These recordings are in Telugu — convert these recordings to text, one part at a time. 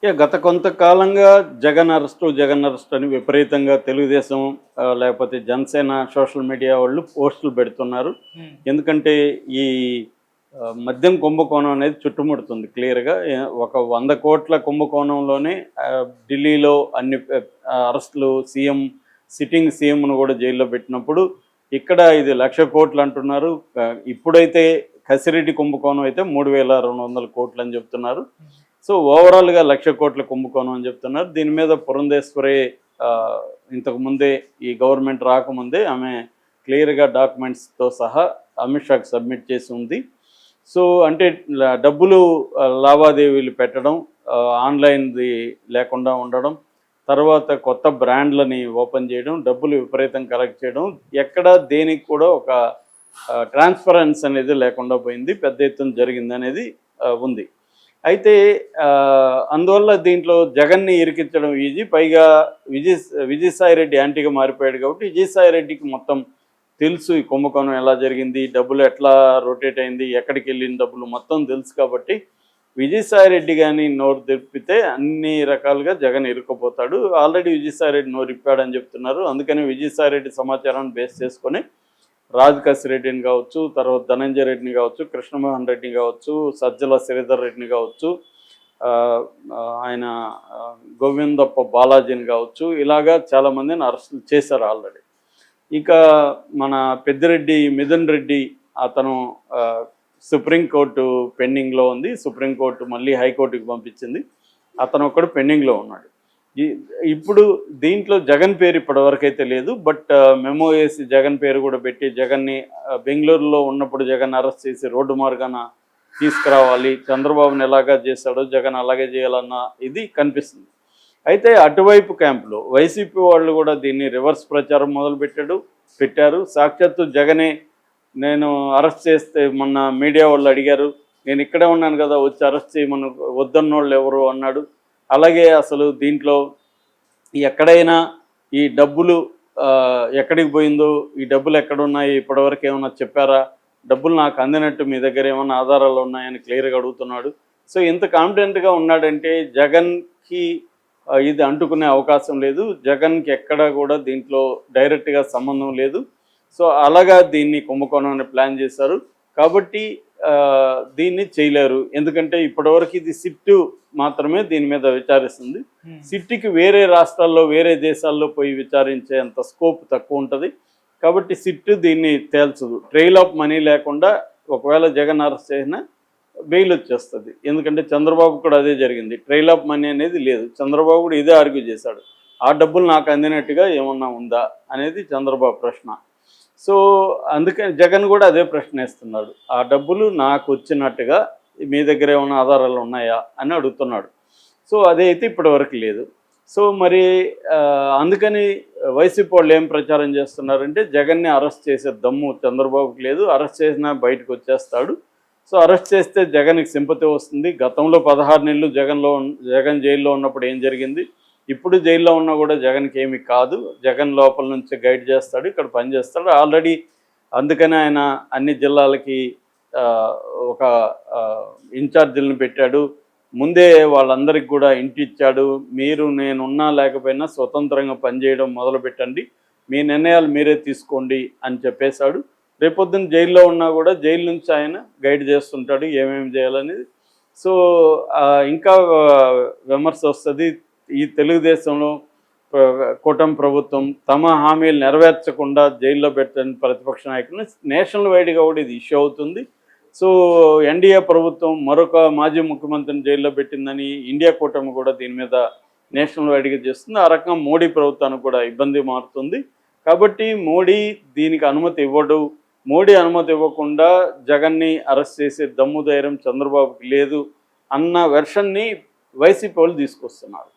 గత కొంతకాలంగా జగన్ అరెస్ట్ అని విపరీతంగా తెలుగుదేశం లేకపోతే జనసేన సోషల్ మీడియా వాళ్ళు పోస్టులు పెడుతున్నారు. హ్మ్. ఎందుకంటే ఈ మద్యం కుంభకోణం అనేది చుట్టుముడుతుంది క్లియర్‌గా. ఒక 100,00,00,000 కుంభకోణంలోనే ఢిల్లీలో అన్ని అరెస్టులు సిట్టింగ్ సీఎంను కూడా జైల్లో పెట్టినప్పుడు, ఇక్కడ ఇది 1,00,00,000,00,000 అంటున్నారు. ఇప్పుడైతే కసిరెడ్డి కుంభకోణం అయితే 3,200,00,00,000 అని చెప్తున్నారు. హ్మ్. సో ఓవరాల్‌గా 1,00,00,000,00,000 కుంభకోణం అని చెప్తున్నారు. దీని మీద పురంధేశ్వరి ఇంతకుముందే ఈ గవర్నమెంట్ రాకముందే ఆమె క్లియర్‌గా డాక్యుమెంట్స్‌తో సహా అమిత్ షాకి సబ్మిట్ చేసి ఉంది. సో అంటే డబ్బులు లావాదేవీలు పెట్టడం, ఆన్‌లైన్‌ది లేకుండా ఉండడం, తర్వాత కొత్త బ్రాండ్‌లని ఓపెన్ చేయడం, డబ్బులు విపరీతం కలెక్ట్ చేయడం, ఎక్కడ దేనికి కూడా ఒక ట్రాన్స్‌పరెన్సీ అనేది లేకుండా పోయింది. పెద్ద ఎత్తున జరిగిందనేది ఉంది. అయితే అందువల్ల దీంట్లో జగన్‌ని ఇరికించడం ఈజీ. పైగా విజయసాయి రెడ్డి యాంటీగా మారిపోయాడు కాబట్టి, విజయసాయి రెడ్డికి మొత్తం తెలుసు ఈ కుంభకోణం ఎలా జరిగింది, డబ్బులు ఎట్లా రొటేట్ అయింది, ఎక్కడికి వెళ్ళిన డబ్బులు మొత్తం తెలుసు కాబట్టి, విజయసాయి రెడ్డి కానీ నోరు తెప్పితే అన్ని రకాలుగా జగన్ ఇరుక్కుపోతాడు. ఆల్రెడీ విజయసాయి రెడ్డి నోరు ఇప్పాడని చెప్తున్నారు. అందుకని విజయసాయి రెడ్డి సమాచారాన్ని బేస్ చేసుకొని రాజకాశి రెడ్డిని కావచ్చు, తర్వాత ధనంజయ రెడ్డిని కావచ్చు, కృష్ణమోహన్ రెడ్డిని కావచ్చు, సజ్జల శ్రీధర్ రెడ్డిని కావచ్చు, ఆయన గోవిందప్ప బాలాజీని కావచ్చు, ఇలాగా చాలామందిని అరెస్ట్ చేశారు ఆల్రెడీ. ఇక మన పెద్దిరెడ్డి మిథున్ రెడ్డి అతను సుప్రీంకోర్టు పెండింగ్లో ఉంది. సుప్రీంకోర్టు మళ్ళీ హైకోర్టుకి పంపించింది. అతను ఒక్కడు పెండింగ్లో ఉన్నాడు. ఇప్పుడు దీంట్లో జగన్ పేరు ఇప్పటివరకు అయితే లేదు. బట్ మెమో వేసి జగన్ పేరు కూడా పెట్టి జగన్ని బెంగళూరులో ఉన్నప్పుడు జగన్ అరెస్ట్ చేసి రోడ్డు మార్గాన తీసుకురావాలి, చంద్రబాబుని ఎలాగా చేశాడో జగన్ అలాగే చేయాలన్న ఇది కనిపిస్తుంది. అయితే అటువైపు క్యాంపులో వైసీపీ వాళ్ళు కూడా దీన్ని రివర్స్ ప్రచారం పెట్టారు. సాక్షాత్తు జగనే నేను అరెస్ట్ చేస్తే మొన్న మీడియా వాళ్ళు అడిగారు, నేను ఇక్కడే ఉన్నాను కదా వచ్చి అరెస్ట్ చేయమని, వద్దన్నోళ్ళు ఎవరు అన్నాడు. అలాగే అసలు దీంట్లో ఎక్కడైనా ఈ డబ్బులు ఎక్కడికి పోయిందో, ఈ డబ్బులు ఎక్కడున్నాయి, ఇప్పటివరకు ఏమన్నా చెప్పారా, డబ్బులు నాకు అందినట్టు మీ దగ్గర ఏమన్నా ఆధారాలు ఉన్నాయని క్లియర్గా అడుగుతున్నాడు. సో ఇంత కాన్ఫిడెంట్గా ఉన్నాడంటే జగన్కి ఇది అంటుకునే అవకాశం లేదు. జగన్కి ఎక్కడ కూడా దీంట్లో డైరెక్ట్గా సంబంధం లేదు. సో అలాగా దీన్ని కుంభకోణాన్ని ప్లాన్ చేశారు కాబట్టి దీన్ని చేయలేరు. ఎందుకంటే ఇప్పటివరకు ఇది సిట్టు మాత్రమే దీని మీద విచారిస్తుంది. సిట్టుకి వేరే రాష్ట్రాల్లో వేరే దేశాల్లో పోయి విచారించే అంత స్కోప్ తక్కువ ఉంటుంది కాబట్టి సిట్టు దీన్ని తేల్చదు. ట్రైల్ ఆఫ్ మనీ లేకుండా ఒకవేళ జగన్ అరెస్ట్ చేసినా బెయిల్ వచ్చేస్తుంది. ఎందుకంటే చంద్రబాబు కూడా అదే జరిగింది. ట్రైల్ ఆఫ్ మనీ అనేది లేదు. చంద్రబాబు కూడా ఇదే ఆర్గ్యూ చేశాడు. ఆ డబ్బులు నాకు అందినట్టుగా ఏమన్నా ఉందా అనేది చంద్రబాబు ప్రశ్న. సో అందుకని జగన్ కూడా అదే ప్రశ్న వేస్తున్నాడు. ఆ డబ్బులు నాకు వచ్చినట్టుగా మీ దగ్గర ఏమైనా ఆధారాలు ఉన్నాయా అని అడుగుతున్నాడు. సో అదైతే ఇప్పటివరకు లేదు. సో మరి అందుకని వైసీపీ వాళ్ళు ఏం ప్రచారం చేస్తున్నారంటే జగన్ని అరెస్ట్ చేసే దమ్ము చంద్రబాబుకి లేదు, అరెస్ట్ చేసినా బయటకు వచ్చేస్తాడు. సో అరెస్ట్ చేస్తే జగన్కి సింపతి వస్తుంది. గతంలో 16 నెలలు జగన్ జైల్లో ఉన్నప్పుడు ఏం జరిగింది, ఇప్పుడు జైల్లో ఉన్నా కూడా జగన్కి ఏమి కాదు. జగన్ లోపల నుంచి గైడ్ చేస్తాడు, ఇక్కడ పనిచేస్తాడు ఆల్రెడీ. అందుకని ఆయన అన్ని జిల్లాలకి ఒక ఇన్ఛార్జీలను పెట్టాడు. ముందే వాళ్ళందరికీ కూడా ఇంటి ఇచ్చాడు. మీరు నేనున్నా లేకపోయినా స్వతంత్రంగా పనిచేయడం మొదలుపెట్టండి, మీ నిర్ణయాలు మీరే తీసుకోండి అని చెప్పేశాడు. రేపొద్దున జైల్లో ఉన్నా కూడా జైలు నుంచి ఆయన గైడ్ చేస్తుంటాడు ఏమేమి చేయాలనేది. సో ఇంకా విమర్శ వస్తుంది. ఈ తెలుగుదేశంలో కూటమి ప్రభుత్వం తమ హామీలు నెరవేర్చకుండా జైల్లో పెట్టని ప్రతిపక్ష నాయకులను నేషనల్ వైడ్గా కూడా ఇది ఇష్యూ అవుతుంది. సో ఎన్డీఏ ప్రభుత్వం మరొక మాజీ ముఖ్యమంత్రిని జైల్లో పెట్టిందని ఇండియా కూటమి కూడా దీని మీద నేషనల్ వైడ్గా చేస్తుంది. ఆ రకంగా మోడీ ప్రభుత్వానికి కూడా ఇబ్బంది మారుతుంది. కాబట్టి మోడీ దీనికి అనుమతి ఇవ్వడు. మోడీ అనుమతి ఇవ్వకుండా జగన్ని అరెస్ట్ చేసే దమ్ము ధైర్యం చంద్రబాబుకి లేదు అన్న వెర్షన్ని వైసీపీ వాళ్ళు తీసుకొస్తున్నారు.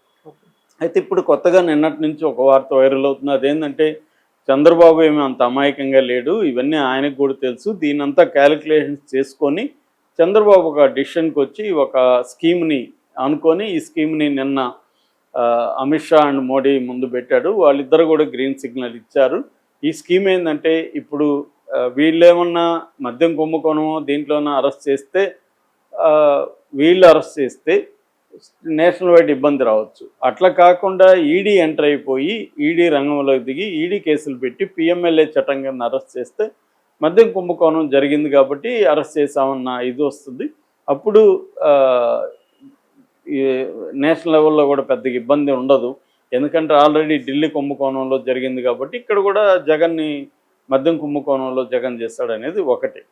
అయితే ఇప్పుడు కొత్తగా నిన్నటి నుంచి ఒక వార్త వైరల్ అవుతుంది. అదేంటంటే చంద్రబాబు ఏమీ అంత అమాయకంగా లేడు, ఇవన్నీ ఆయనకు కూడా తెలుసు. దీనంతా క్యాలిక్యులేషన్స్ చేసుకొని చంద్రబాబు ఒక డిసిషన్కి వచ్చి ఒక స్కీమ్ని అనుకొని ఈ స్కీమ్ని నిన్న అమిత్ షా అండ్ మోడీ ముందు పెట్టాడు. వాళ్ళిద్దరు కూడా గ్రీన్ సిగ్నల్ ఇచ్చారు. ఈ స్కీమ్ ఏంటంటే ఇప్పుడు వీళ్ళేమన్నా మద్యం కుంభకోణమో దీంట్లోనే అరెస్ట్ చేస్తే వీళ్ళు అరెస్ట్ చేస్తే నేషనల్ వైడ్ ఇబ్బంది రావచ్చు. అట్లా కాకుండా ఈడీ ఎంటర్ అయిపోయి ఈడీ రంగంలోకి దిగి ఈడీ కేసులు పెట్టి పిఎంఎల్ఏ చట్టం కింద అరెస్ట్ చేస్తే మద్యం కుంభకోణం జరిగింది కాబట్టి అరెస్ట్ చేశామన్న ఇది వస్తుంది. అప్పుడు ఈ నేషనల్ లెవెల్లో కూడా పెద్దగా ఇబ్బంది ఉండదు. ఎందుకంటే ఆల్రెడీ ఢిల్లీ కుంభకోణంలో జరిగింది కాబట్టి ఇక్కడ కూడా జగన్ని మద్యం కుంభకోణంలో జగన్ చేస్తాడనేది ఒకటి.